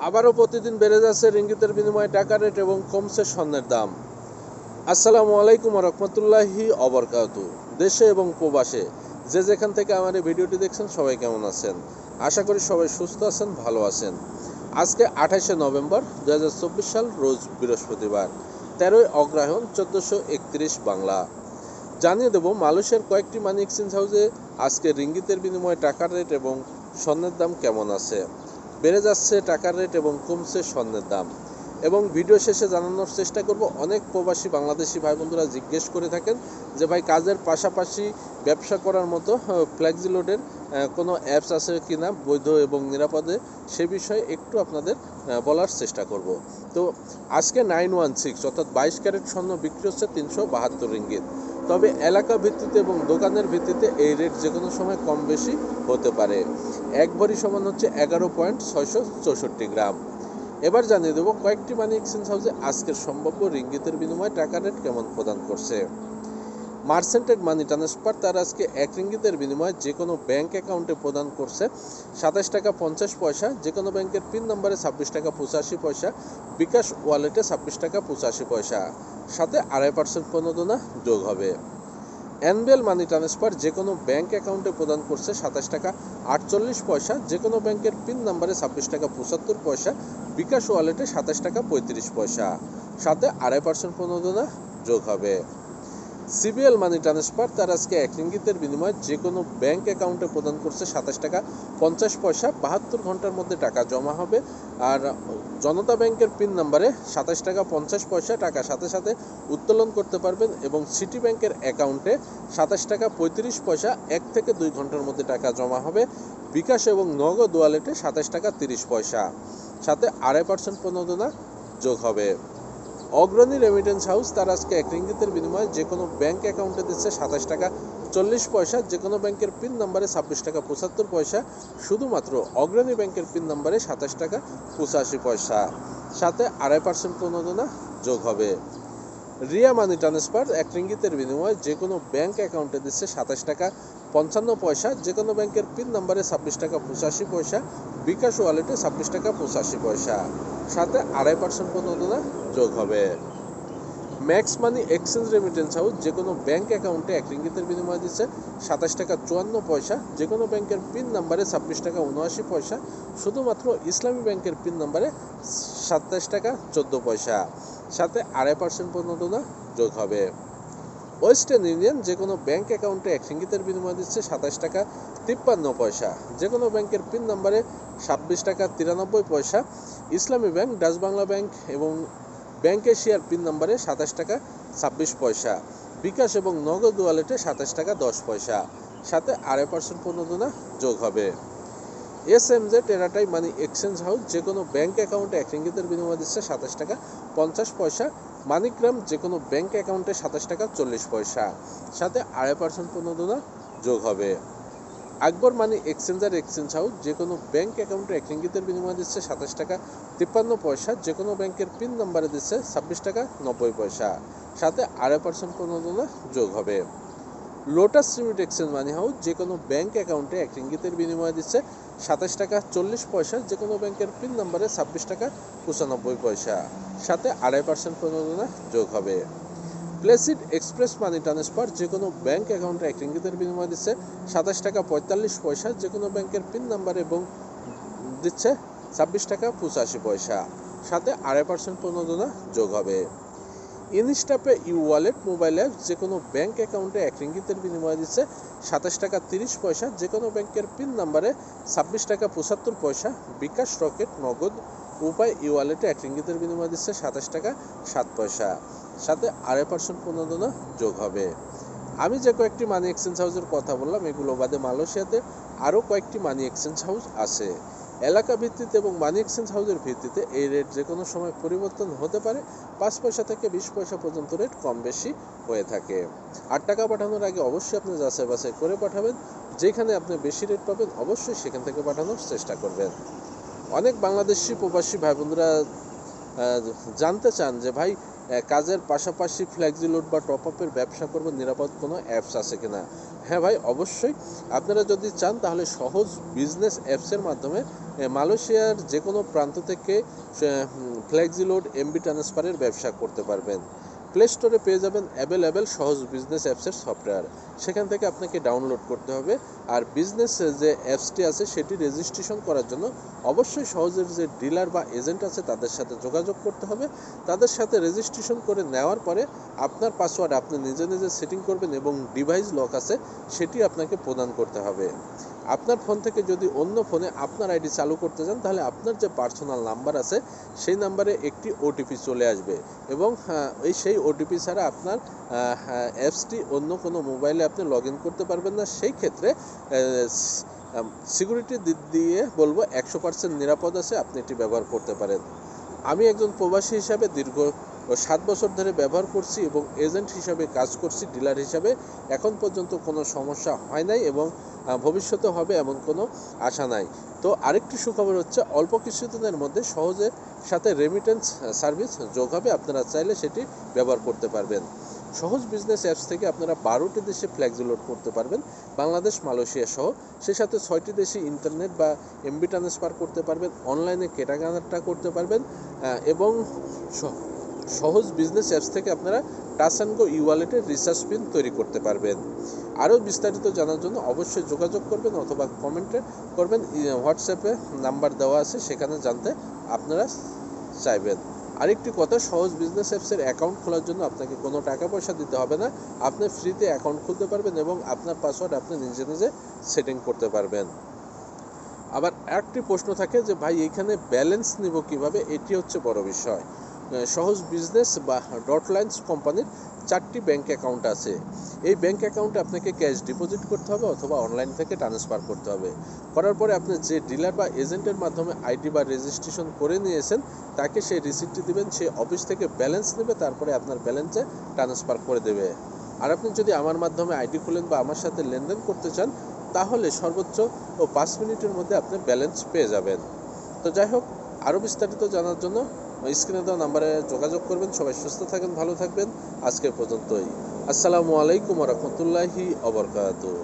আবারও প্রতিদিন বেড়ে যাচ্ছে রিঙ্গিতের বিনিময়ে টাকা রেট এবং কমছে স্বর্ণের দাম। আসসালামু আলাইকুম ওয়া রাহমাতুল্লাহি ওয়া বারাকাতুহু। দেশে এবং প্রবাসে যে যেখান থেকে আমার এই ভিডিওটি দেখছেন সবাই কেমন আছেন? আশা করি সবাই সুস্থ আছেন, ভালো আছেন। আজকে 28শে নভেম্বর 2024 সাল, রোজ বৃহস্পতিবার, 13ই অগ্রহায়ণ 1431 বাংলা। জানিয়ে দেব মালয়েশিয়ার কয়েকটি মানি এক্সচেঞ্জ হাউসে আজকে রিঙ্গিতের বিনিময়ে টাকার রেট এবং স্বর্ণের দাম কেমন আছে। বেড়ে যাচ্ছে টাকার রেট এবং কমছে স্বর্ণের দাম। এবং ভিডিও শেষে জানানোর চেষ্টা করব, অনেক প্রবাসী বাংলাদেশি ভাই বন্ধুরা জিজ্ঞেস করে থাকেন যে ভাই কাজের পাশাপাশি ব্যবসা করার মতো ফ্লেক্সি লোডের কোনো অ্যাপস আছে কিনা বৈধ এবং নিরাপদে, সে বিষয়ে একটু আপনাদের বলার চেষ্টা করব। তো আজকে 916 অর্থাৎ 22 ক্যারেট স্বর্ণ বিক্রি হচ্ছে 372 রিঙ্গিত। তবে এলাকা ভিত্তিতে এবং দোকানের ভিত্তিতে এই রেট যে কোনো সময় কম বেশি হতে পারে। এক ভরি সমান হচ্ছে 11.664 গ্রাম। এবার জানিয়ে দেবো কয়েকটি মানি এক্সচেঞ্জ হাউসে আজকের সম্ভাব্য রিঙ্গিতের বিনিময়ে টাকা রেট কেমন প্রদান করছে। মার্সেন্টেড মানি ট্রান্সফার তার আজকে 1 রিঙ্গিতের বিনিময়ে যে কোনো ব্যাংক অ্যাকাউন্টে প্রদান করছে 27 টাকা 50 পয়সা, যে কোনো ব্যাংকের পিন নম্বরে 26 টাকা 85 পয়সা, বিকাশ ওয়ালেটে 26 টাকা 85 পয়সা, সাথে 2.5% প্রণোদনা যোগ হবে। এনবিএল মানি ট্রান্সফার যে কোনো ব্যাংক অ্যাকাউন্টে প্রদান করছে 27 টাকা 48 পয়সা, যে কোনো ব্যাংকের পিন নম্বরে 26 টাকা 75 পয়সা, বিকাশ ওয়ালেটে 27 টাকা 35 পয়সা, সাথে 2.5% প্রণোদনা যোগ হবে। সিবিএল মানি ট্রান্সফার তার আজকে 1 রিঙ্গিতের বিনিময়ে যে কোনো ব্যাংক অ্যাকাউন্টে প্রদান করছে 27 টাকা 50 পয়সা, 72 ঘন্টার মধ্যে টাকা জমা হবে। আর জনতা ব্যাংকের পিন নম্বরে 27 টাকা 50 পয়সা, টাকা সাথে সাথে উত্তোলন করতে পারবেন। এবং সিটি ব্যাংকের অ্যাকাউন্টে 27 টাকা 35 পয়সা, 1 থেকে 2 ঘন্টার মধ্যে টাকা জমা হবে। বিকাশ এবং নগদ ওয়ালেটে 27 টাকা 30 পয়সা, সাথে 2.5% প্রণোদনা যোগ হবে। অগ্রণী রেমিটেন্স হাউস তার আজকে 1 রিঙ্গিতের বিনিময়ে যে কোনো ব্যাংক অ্যাকাউন্টে দিচ্ছে 27 টাকা 40 পয়সা, যে কোনো ব্যাংকের পিন নম্বরে 26 টাকা 75 পয়সা, শুধুমাত্র অগ্রণী ব্যাংকের পিন নম্বরে 27 টাকা 85 পয়সা, সাথে 2.5% প্রণোদনা যোগ হবে। রিয়া মানি ট্রান্সফার 1 রিঙ্গিতের বিনিময়ে যে কোনো ব্যাংক অ্যাকাউন্টে দিচ্ছে 27 টাকা 55 পয়সা, যে কোনো ব্যাংকের পিন নম্বরে 26 টাকা 85 পয়সা, বিকাশ ওয়ালেটে 26 টাকা 85 পয়সা, সাথে 2.5% প্রণোদনা যোগ হবে। Max money exchange remittance house যে কোনো ব্যাংক অ্যাকাউন্টে 1 রিঙ্গিতের বিনিময়ে দিচ্ছে 27 টাকা 54 পয়সা, যে কোনো ব্যাংকের পিন নম্বরে 26 টাকা 79 পয়সা, শুধুমাত্র ইসলামী ব্যাংকের পিন নম্বরে 27 টাকা 14 পয়সা, সাথে 2.5% প্রণোদনা যোগ হবে। ওয়েস্টার্ন ইউনিয়ন যে কোনো ব্যাংক অ্যাকাউন্টে 1 রিঙ্গিতের বিনিময়ে দিচ্ছে 27 টাকা 53 পয়সা, যে কোনো ব্যাংকের পিন নম্বরে 26 টাকা 93 পয়সা, ইসলামী ব্যাংক, ডাচ বাংলা ব্যাংক এবং ব্যাংক এশিয়ার পিন নম্বরে 27 টাকা 26 পয়সা, বিকাশ এবং নগদ ওয়ালেটে 27 টাকা 10 পয়সা, সাথে 2.5% প্রণোদনা যোগ হবে। এসএমজে টেরাটাই মানি এক্সচেঞ্জ হাউস যে কোনো ব্যাংক অ্যাকাউন্টে 1 রিঙ্গিতের বিনিময়ে দিচ্ছে 27 টাকা 50 পয়সা, মানিগ্রাম যে কোনো ব্যাংক অ্যাকাউন্টে 27 টাকা 40 পয়সা, সাথে 2.5% প্রণোদনা যোগ হবে। আকবর মানি এক্সচেঞ্জ হাউস যে কোনো ব্যাংক অ্যাকাউন্টে 1 রিঙ্গিতের বিনিময়ে দিচ্ছে 27 টাকা 53 পয়সা, যে কোনো ব্যাংকের পিন নম্বরে দিচ্ছে 26 টাকা 90 পয়সা, সাথে 2.5% প্রণোদনা যোগ হবে। লোটাস রিমিট এক্সচেঞ্জ মানি হাউস যে কোনো ব্যাংক অ্যাকাউন্টে 1 রিঙ্গিতের বিনিময়ে দিচ্ছে 27 টাকা 40 পয়সা, যে কোনো ব্যাংকের পিন নম্বরে 26 টাকা 95 পয়সা, সাথে 2.5% প্রণোদনা যোগ হবে। প্লেসিড এক্সপ্রেস মানি ট্রান্সফার যে কোনো ব্যাংক অ্যাকাউন্টে 1 রিঙ্গিতের বিনিময়ে দিচ্ছে 27 টাকা 45 পয়সা, যে কোনো ব্যাংকের পিন নাম্বার এবং দিচ্ছে 26 টাকা 85 পয়সা, সাথে 2.5% প্রণোদনা যোগ হবে। Instapay U wallet mobile app যে কোনো ব্যাংক অ্যাকাউন্টে 1 রিঙ্গিতের বিনিময়ে দিচ্ছে 27 টাকা 30 পয়সা, যে কোনো ব্যাংকের পিন নাম্বারে 26 টাকা 75 পয়সা, বিকাশ রকেট নগদ উপায় ই ওয়ালেটে 1 রিঙ্গিতের বিনিময়ে দিচ্ছে 27 টাকা 7 পয়সা, সাথে 2.5% প্রণোদনা যোগ হবে। আমি যে কয়েকটি মানি এক্সচেঞ্জ হাউসের কথা বললাম, এগুলো বাদে মালয়েশিয়াতে আরও কয়েকটি মানি এক্সচেঞ্জ হাউস আছে। এলাকা ভিত্তিতে এবং মানি এক্সচেঞ্জ হাউসের ভিত্তিতে এই রেট যে কোনো সময় পরিবর্তন হতে পারে। 5 পয়সা থেকে 20 পয়সা পর্যন্ত রেট কম বেশি হয়ে থাকে। আর টাকা পাঠানোর আগে অবশ্যই আপনি যাচাই বাছাই করে পাঠাবেন। যেখানে আপনি বেশি রেট পাবেন অবশ্যই সেখান থেকে পাঠানোর চেষ্টা করবেন। অনেক বাংলাদেশি প্রবাসী ভাই বন্ধুরা জানতে চান যে ভাই কাজের পাশাপাশি ফ্লেক্সি লোড বা টপ আপের ব্যবসা করব, নিরাপদ কোনো অ্যাপস আছে কিনা। হ্যাঁ ভাই, অবশ্যই আপনারা যদি চান তাহলে সহজ বিজনেস অ্যাপসের মাধ্যমে মালয়েশিয়ার যে কোনো প্রান্ত থেকে ফ্লেক্সিলোড এমবি ট্রান্সফারের ব্যবসা করতে পারবেন। প্লে স্টোরে পেয়ে যাবেন অ্যাভেলেবেল সহজ বিজনেস অ্যাপসের সফটওয়্যার, সেখান থেকে আপনাকে ডাউনলোড করতে হবে। আর বিজনেস যে অ্যাপসটি আছে সেটি রেজিস্ট্রেশন করার জন্য অবশ্যই সহজের যে ডিলার বা এজেন্ট আছে তাদের সাথে যোগাযোগ করতে হবে। তাদের সাথে রেজিস্ট্রেশন করে নেওয়ার পরে আপনার পাসওয়ার্ড আপনি নিজে নিজে সেটিং করবেন এবং ডিভাইস লক আছে সেটি আপনাকে প্রদান করতে হবে। আপনার ফোন থেকে যদি অন্য ফোনে আপনার আইডি চালু করতে চান তাহলে আপনার যে পার্সোনাল নাম্বার আছে সেই নাম্বারে একটি ওটিপি চলে আসবে এবং সেই ওটিপি ছাড়া আপনার অ্যাপসটি অন্য কোনো মোবাইলে আপনি লগ ইন করতে পারবেন না। সেই ক্ষেত্রে সিকিউরিটির দিক দিয়ে বলবো 100% নিরাপদ আছে, আপনি এটি ব্যবহার করতে পারেন। আমি একজন প্রবাসী হিসাবে দীর্ঘ 7 বছর ধরে ব্যবহার করছি এবং এজেন্ট হিসাবে কাজ করছি, ডিলার হিসাবে। এখন পর্যন্ত কোনো সমস্যা হয় নাই এবং ভবিষ্যতে হবে এমন কোনো আশা নাই। তো আরেকটি সুখবর হচ্ছে অল্প কিছুদিনের মধ্যে সহজে সাথে রেমিটেন্স সার্ভিস যোগ হবে, আপনারা চাইলে সেটি ব্যবহার করতে পারবেন। সহজ বিজনেস অ্যাপস থেকে আপনারা 12টি দেশে ফ্লেক্সিলোড করতে পারবেন, বাংলাদেশ মালয়েশিয়া সহ। সেই সাথে 6টি দেশে ইন্টারনেট বা এমবি ট্রান্সফার করতে পারবেন, অনলাইনে কেনাকাটা করতে পারবেন এবং সহজ বিজনেস অ্যাপস থেকে আপনারা টাচ অ্যান্ড গো ওয়ালেটের রিচার্জ পিন তৈরি করতে পারবেন। আরও বিস্তারিত জানার জন্য অবশ্যই যোগাযোগ করবেন অথবা কমেন্টে করবেন। হোয়াটসঅ্যাপে নাম্বার দেওয়া আছে, সেখানে জানতে আপনারা চাইবেন। আরেকটি কথা, সহজ বিজনেস অ্যাপসের অ্যাকাউন্ট খোলার জন্য আপনাকে কোনো টাকা পয়সা দিতে হবে না, আপনি ফ্রিতে অ্যাকাউন্ট খুলতে পারবেন এবং আপনার পাসওয়ার্ড আপনি নিজে নিজে সেটিং করতে পারবেন। আবার একটি প্রশ্ন থাকে যে ভাই এখানে ব্যালেন্স নিব কিভাবে, এটি হচ্ছে বড় বিষয়। সহজ বিজনেস বা ডটলাইন্স কোম্পানির 4টি ব্যাঙ্ক অ্যাকাউন্ট আছে। এই ব্যাঙ্ক অ্যাকাউন্টে আপনাকে ক্যাশ ডিপোজিট করতে হবে অথবা অনলাইন থেকে ট্রান্সফার করতে হবে। করার পরে আপনি যে ডিলার বা এজেন্টের মাধ্যমে আইডি বা রেজিস্ট্রেশন করে নিয়েছেন তাকে সেই রিসিপ্টটি দিবেন, সে অফিস থেকে ব্যালেন্স নেবে, তারপরে আপনার ব্যালেন্সে ট্রান্সফার করে দেবে। আর আপনি যদি আমার মাধ্যমে আইডি খুলেন বা আমার সাথে লেনদেন করতে চান তাহলে সর্বোচ্চ 5 মিনিটের মধ্যে আপনি ব্যালেন্স পেয়ে যাবেন। তো যাই হোক, আরও বিস্তারিত জানার জন্য স্ক্রিনে দেওয়া নাম্বারে যোগাযোগ করবেন। সবাই সুস্থ থাকেন, ভালো থাকবেন। আজকের পর্যন্তই। আসসালামু আলাইকুম ওয়া রাহমাতুল্লাহি ওয়া বারাকাতুহু।